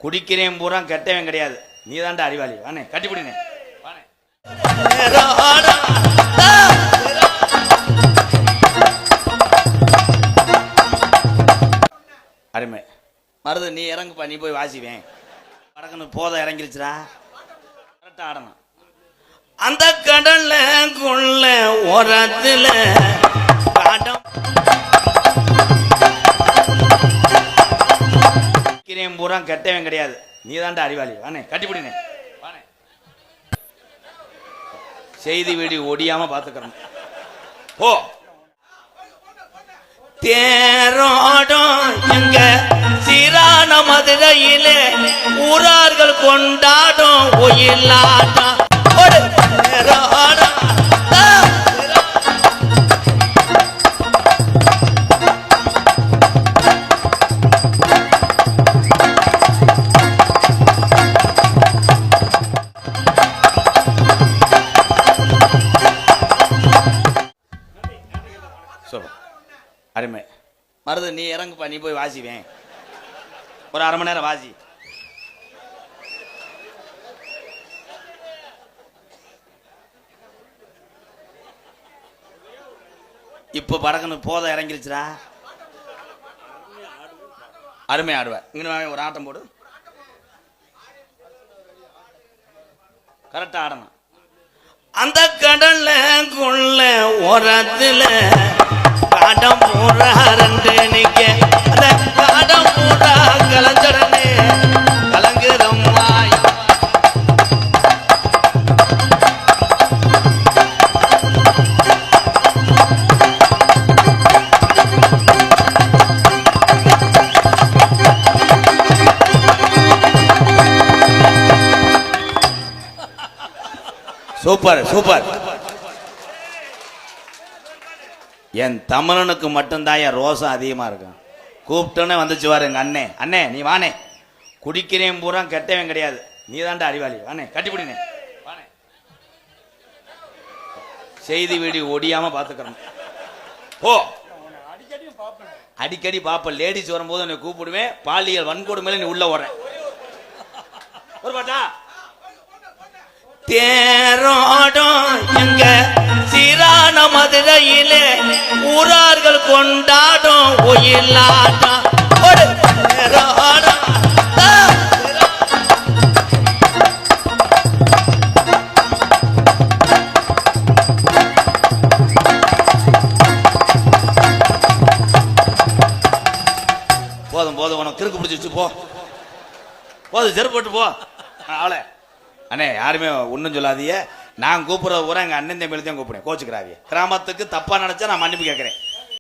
குடிக்கிறேன் பூரா கெட்டவன் கிடையாது, நீ தான்டா அறிவாளி. வானே கட்டிப்பிடினே வானே. அருமை மருது, நீ இறங்குப்பா, நீ போய் வாசிவேன். வடக்குன்னு போதை இறங்கிருச்சுடா, கரெக்டாக ஆடணும். அந்த கடல்ல கொள்ள ஓரத்துல காடம் பூரா கெட்டவன் கிடையாது, நீ தான்டா அறிவாளி. வானே கட்டிப்பிடினே வானே. செய்தி வீடி ஒடியாம பாத்துக்கிறோம். போ தேரோடும் எங்க சீரான மதுரையிலே ஊரார்கள் கொண்டாடும் ஒயிலாட்டம். அருமை மருது, நீ இறங்குப்பா, நீ போய் வாசிவேன். ஒரு அரை மணி நேரம் வாசி. இப்போ படக்குன்னு போதை இறங்கிருச்சுடா, அருமை ஆடுவேன். இங்கே ஒரு ஆட்டம் போடு, கரெக்டா ஆடணும். அந்த கடல்ல கொள்ள ஓரத்துல காடம் பூரா ரெண்டு நிக்க, அந்த காடம் பூரா கலஞ்சடனே கலங்குறம்மா. Super super. என் தமிழனுக்கு மட்டும்தான் என் ரோசம் அதிகமாக இருக்கும். கூப்பிட்டோன்னே வந்துச்சு வாரு எங்கள் அண்ணே. அண்ணே நீ வானே, குடிக்கிறேன் பூரா கெட்டவன் கிடையாது, நீ தான்டா அறிவாளி. வானே கட்டிப்பிடினே வானே. செய்தி வீடி ஒடியாம பாத்துக்கிறோம். போ அடிக்கடி பாப்ப, லேடிஸ் வரும்போது உன்னை கூப்பிடுவேன். பாலியல் வன்கொடுமையில நீ உள்ள ஓடுற. ஒரு பாட்டா தேரோடும் எங்க சீரான மதுரையிலே ஊரார்கள் கொண்டாடும் ஒயிலாட்டம். போதும் போதும், உனக்கு கிறுக்கு பிடிச்சிச்சு, போ போதும், செருப்பு போட்டு போ. அவளை அண்ணே யாருமே ஒன்றும் சொல்லாதீங்க. நான் கூப்பிட்றது பூரா எங்கள் அண்ணன் தம்பியில தான் கூப்பிடுறேன், கோச்சுக்கிறாங்க. கிராமத்துக்கு தப்பாக நினச்சா நான் மன்னிப்பு கேட்குறேன்.